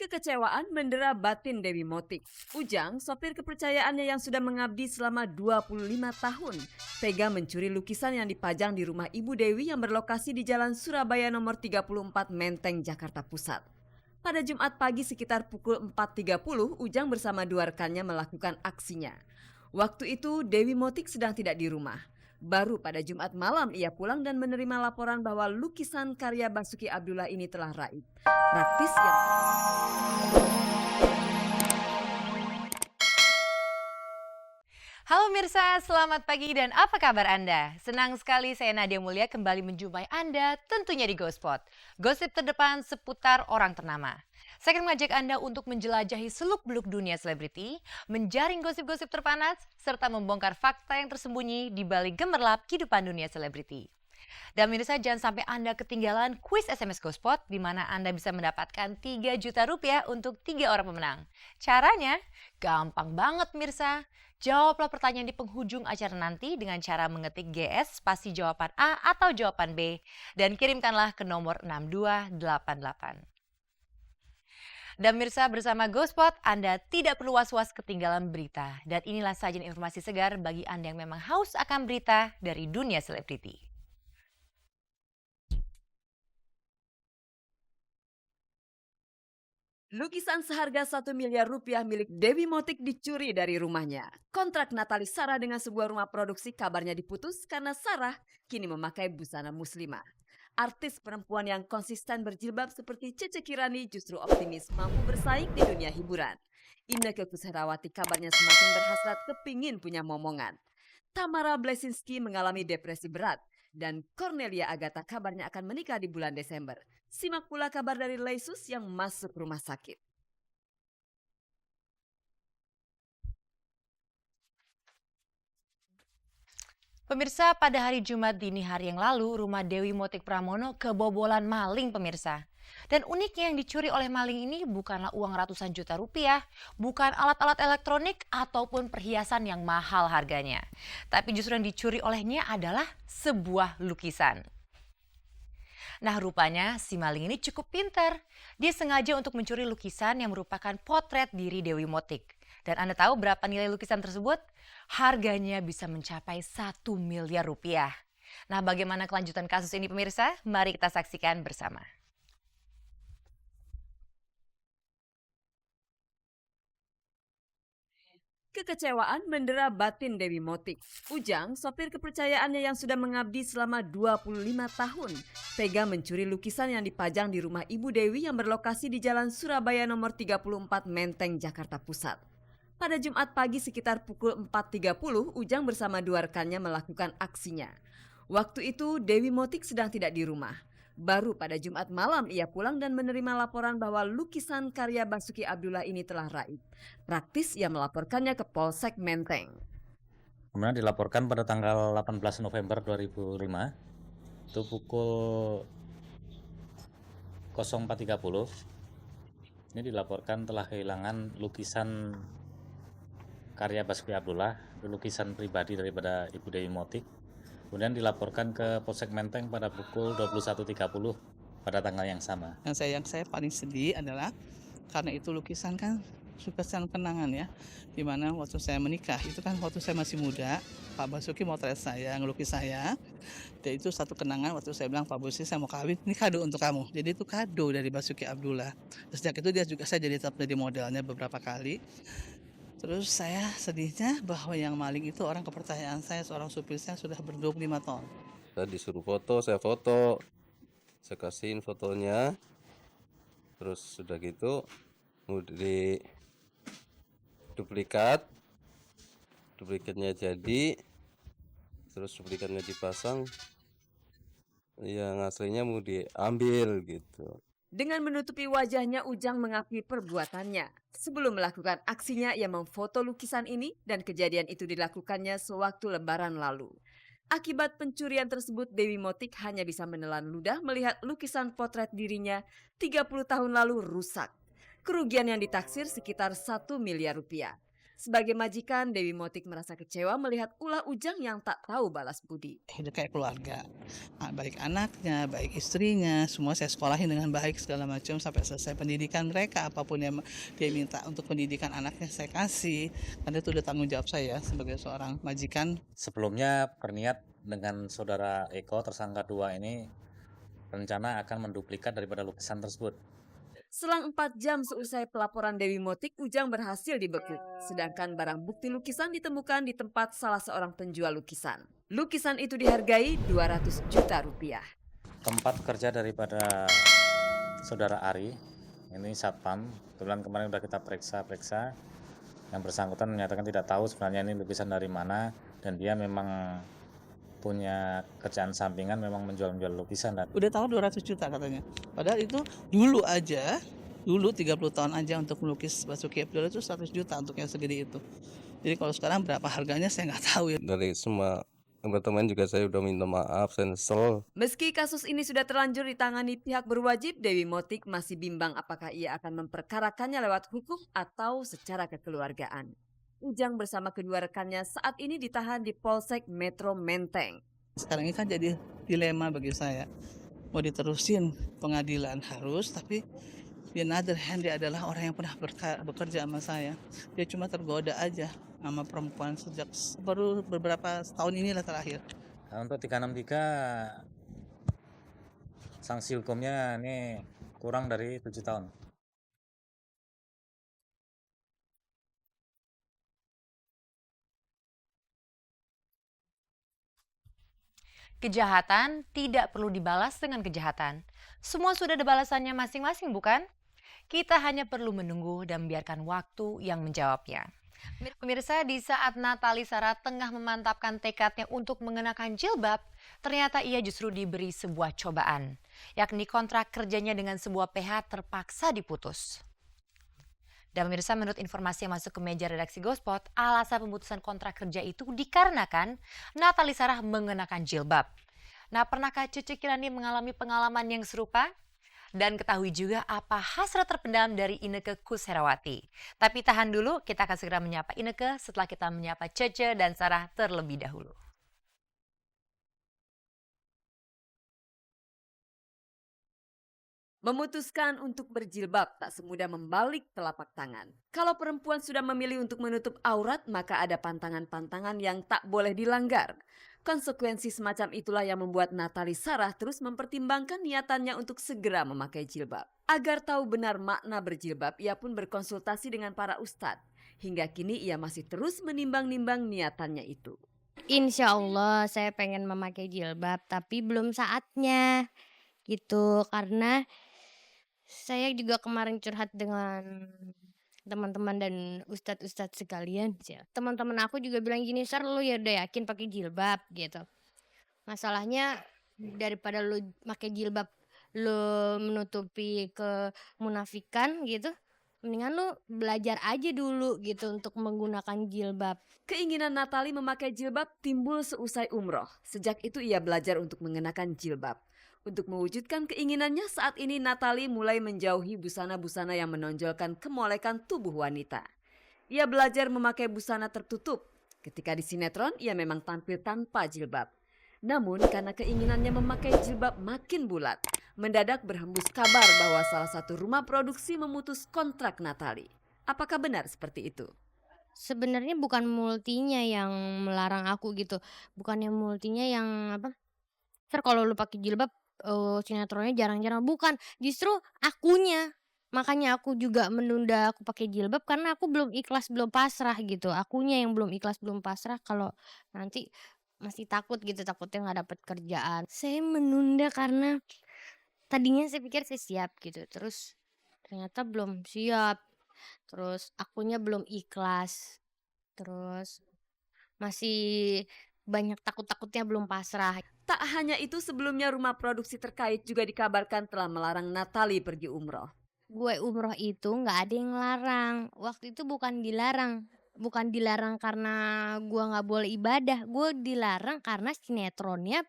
Kekecewaan mendera batin Dewi Motik. Ujang, sopir kepercayaannya yang sudah mengabdi selama 25 tahun, tega mencuri lukisan yang dipajang di rumah Ibu Dewi yang berlokasi di Jalan Surabaya nomor 34 Menteng, Jakarta Pusat. Pada Jumat pagi sekitar pukul 4.30, Ujang bersama dua rekannya melakukan aksinya. Waktu itu Dewi Motik sedang tidak di rumah. Baru pada Jumat malam ia pulang dan menerima laporan bahwa lukisan karya Basuki Abdullah ini telah raib. Praktis yang Halo Mirsa, selamat pagi dan apa kabar Anda? Senang sekali saya Nadia Mulia kembali menjumpai Anda tentunya di GoSpot. Gosip terdepan seputar orang ternama. Saya akan mengajak Anda untuk menjelajahi seluk-beluk dunia selebriti, menjaring gosip-gosip terpanas, serta membongkar fakta yang tersembunyi di balik gemerlap kehidupan dunia selebriti. Dan Mirsa, jangan sampai Anda ketinggalan kuis SMS GoSpot di mana Anda bisa mendapatkan 3 juta rupiah untuk 3 orang pemenang. Caranya gampang banget Mirsa. Jawablah pertanyaan di penghujung acara nanti dengan cara mengetik GS spasi jawaban A atau jawaban B dan kirimkanlah ke nomor 6288. Dan Mirsa, bersama GoSpot Anda tidak perlu was-was ketinggalan berita. Dan inilah sajian informasi segar bagi Anda yang memang haus akan berita dari dunia selebriti. lukisan seharga 1 miliar rupiah milik Dewi Motik dicuri dari rumahnya. Kontrak Natali Sarah dengan sebuah rumah produksi kabarnya diputus karena Sarah kini memakai busana muslimah. Artis perempuan yang konsisten berjilbab seperti Cece Kirani justru optimis mampu bersaing di dunia hiburan. Inneke Koesherawati kabarnya semakin berhasrat kepingin punya momongan. Tamara Blesinski mengalami depresi berat dan Cornelia Agatha kabarnya akan menikah di bulan Desember. Simak pula kabar dari Leisus yang masuk rumah sakit. Pemirsa, pada hari Jumat dini hari yang lalu, rumah Dewi Motik Pramono kebobolan maling pemirsa. Dan uniknya yang dicuri oleh maling ini bukanlah uang ratusan juta rupiah, bukan alat-alat elektronik ataupun perhiasan yang mahal harganya. Tapi justru yang dicuri olehnya adalah sebuah lukisan. Nah, rupanya si maling ini cukup pintar. Dia sengaja untuk mencuri lukisan yang merupakan potret diri Dewi Motik. Dan Anda tahu berapa nilai lukisan tersebut? Harganya bisa mencapai 1 miliar rupiah. Nah, bagaimana kelanjutan kasus ini pemirsa? Mari kita saksikan bersama. Kekecewaan mendera batin Dewi Motik. Ujang, sopir kepercayaannya yang sudah mengabdi selama 25 tahun, tega mencuri lukisan yang dipajang di rumah Ibu Dewi yang berlokasi di Jalan Surabaya nomor 34 Menteng, Jakarta Pusat. Pada Jumat pagi sekitar pukul 4.30, Ujang bersama dua rekannya melakukan aksinya. Waktu itu Dewi Motik sedang tidak di rumah. Baru pada Jumat malam ia pulang dan menerima laporan bahwa lukisan karya Basuki Abdullah ini telah raib. Praktis ia melaporkannya ke Polsek Menteng. Kemudian dilaporkan pada tanggal 18 November 2005 itu pukul 04.30 ini dilaporkan telah kehilangan lukisan karya Basuki Abdullah, itu lukisan pribadi daripada Ibu Dewi Motik. Kemudian dilaporkan ke Polsek Menteng pada pukul 21.30 pada tanggal yang sama. Yang saya paling sedih adalah karena itu lukisan kan lukisan kenangan ya, dimana waktu saya menikah itu kan waktu saya masih muda, Pak Basuki motret saya, ngelukis saya, dan itu satu kenangan waktu saya bilang Pak Basuki saya mau kawin, ini kado untuk kamu. Jadi itu kado dari Basuki Abdullah. Sejak itu saya tetap jadi modelnya beberapa kali. Terus saya sedihnya bahwa yang maling itu orang kepercayaan saya, seorang supir saya sudah ber-25 tahun. Saya disuruh foto, saya kasihin fotonya, terus sudah gitu mau di duplikatnya jadi, terus duplikatnya dipasang, yang aslinya mau diambil gitu. Dengan menutupi wajahnya, Ujang mengakui perbuatannya. Sebelum melakukan aksinya, ia memfoto lukisan ini dan kejadian itu dilakukannya sewaktu Lebaran lalu. Akibat pencurian tersebut, Dewi Motik hanya bisa menelan ludah melihat lukisan potret dirinya 30 tahun lalu rusak. Kerugian yang ditaksir sekitar 1 miliar rupiah. Sebagai majikan, Dewi Motik merasa kecewa melihat ulah Ujang yang tak tahu balas budi. Hidup kayak keluarga. Baik anaknya, baik istrinya, semua saya sekolahin dengan baik segala macam sampai selesai pendidikan mereka. Apapun yang dia minta untuk pendidikan anaknya saya kasih. Karena itu udah tanggung jawab saya sebagai seorang majikan. Sebelumnya berniat dengan saudara Eko tersangka 2 ini rencana akan menduplikat daripada lukisan tersebut. Selang 4 jam seusai pelaporan Dewi Motik, Ujang berhasil dibekuk. Sedangkan barang bukti lukisan ditemukan di tempat salah seorang penjual lukisan. Lukisan itu dihargai 200 juta rupiah. Tempat kerja daripada saudara Ari, ini satpam, kebetulan kemarin sudah kita periksa. Yang bersangkutan menyatakan tidak tahu sebenarnya ini lukisan dari mana, dan dia memang punya kerjaan sampingan, memang menjual lukisan. Udah tahu 200 juta katanya. Padahal itu dulu 30 tahun aja untuk melukis Basuki Abdullah itu 100 juta untuk yang segede itu. Jadi kalau sekarang berapa harganya saya nggak tahu ya. Dari semua teman-teman juga saya udah minta maaf, saya nyesel. Meski kasus ini sudah terlanjur ditangani pihak berwajib, Dewi Motik masih bimbang apakah ia akan memperkarakannya lewat hukum atau secara kekeluargaan. Ujang bersama kedua rekannya saat ini ditahan di Polsek Metro Menteng. Sekarang ini kan jadi dilema bagi saya. Mau diterusin pengadilan harus, tapi di another hand dia adalah orang yang pernah bekerja sama saya. Dia cuma tergoda aja sama perempuan sejak baru beberapa tahun inilah terakhir. Nah, untuk 363 sanksi hukumnya ini kurang dari 7 tahun. Kejahatan tidak perlu dibalas dengan kejahatan. Semua sudah ada balasannya masing-masing, bukan? Kita hanya perlu menunggu dan membiarkan waktu yang menjawabnya. Pemirsa, di saat Natali Sarah tengah memantapkan tekadnya untuk mengenakan jilbab, ternyata ia justru diberi sebuah cobaan, yakni kontrak kerjanya dengan sebuah PH terpaksa diputus. Dan pemirsa, menurut informasi yang masuk ke meja redaksi Gospot, alasan pemutusan kontrak kerja itu dikarenakan Natali Sarah mengenakan jilbab. Nah, pernahkah Cucu Kirani mengalami pengalaman yang serupa? Dan ketahui juga apa hasrat terpendam dari Inneke Koesherawati. Tapi tahan dulu, kita akan segera menyapa Inneke setelah kita menyapa Cece dan Sarah terlebih dahulu. Memutuskan untuk berjilbab tak semudah membalik telapak tangan. Kalau perempuan sudah memilih untuk menutup aurat, maka ada pantangan-pantangan yang tak boleh dilanggar. Konsekuensi semacam itulah yang membuat Natali Sarah terus mempertimbangkan niatannya untuk segera memakai jilbab. Agar tahu benar makna berjilbab, ia pun berkonsultasi dengan para ustadz. Hingga kini ia masih terus menimbang-nimbang niatannya itu. Insya Allah saya pengen memakai jilbab, tapi belum saatnya gitu. Karena saya juga kemarin curhat dengan teman-teman dan ustadz-ustadz sekalian. Teman-teman aku juga bilang gini, Sar, lu ya udah yakin pakai jilbab gitu. Masalahnya daripada lu pakai jilbab lu menutupi kemunafikan gitu, mendingan lu belajar aja dulu gitu untuk menggunakan jilbab. Keinginan Natali memakai jilbab timbul seusai umroh. Sejak itu ia belajar untuk mengenakan jilbab. Untuk mewujudkan keinginannya, saat ini Natali mulai menjauhi busana-busana yang menonjolkan kemolekan tubuh wanita. Ia belajar memakai busana tertutup. Ketika di sinetron, ia memang tampil tanpa jilbab. Namun karena keinginannya memakai jilbab makin bulat, mendadak berhembus kabar bahwa salah satu rumah produksi memutus kontrak Natali. Apakah benar seperti itu? Sebenarnya bukan multinya yang melarang aku gitu. Bukannya multinya yang apa? Sar, kalau lu pakai jilbab sinetronnya jarang-jarang. Bukan, justru akunya. Makanya aku juga menunda aku pakai jilbab karena aku belum ikhlas, belum pasrah gitu. Akunya yang belum ikhlas, belum pasrah kalau nanti masih takut gitu, takutnya nggak dapet kerjaan. Saya menunda karena tadinya saya pikir saya siap gitu. Terus ternyata belum siap. Terus akunya belum ikhlas. Terus masih banyak takut-takutnya, belum pasrah. Tak hanya itu, sebelumnya rumah produksi terkait juga dikabarkan telah melarang Natali pergi umroh. Gue umroh itu nggak ada yang larang. Waktu itu bukan dilarang karena gue nggak boleh ibadah. Gue dilarang karena sinetronnya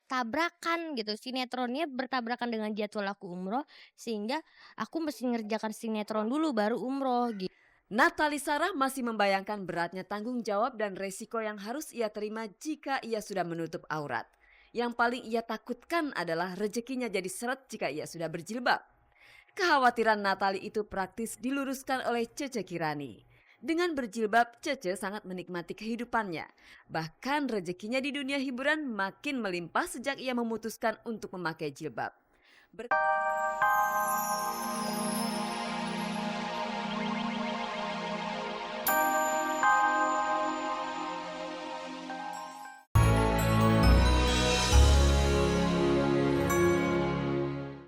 tabrakan gitu. Sinetronnya bertabrakan dengan jadwal aku umroh, sehingga aku mesti ngerjakan sinetron dulu baru umroh gitu. Natali Sarah masih membayangkan beratnya tanggung jawab dan resiko yang harus ia terima jika ia sudah menutup aurat. Yang paling ia takutkan adalah rezekinya jadi seret jika ia sudah berjilbab. Kekhawatiran Natali itu praktis diluruskan oleh Cece Kirani. Dengan berjilbab, Cece sangat menikmati kehidupannya. Bahkan rezekinya di dunia hiburan makin melimpah sejak ia memutuskan untuk memakai jilbab.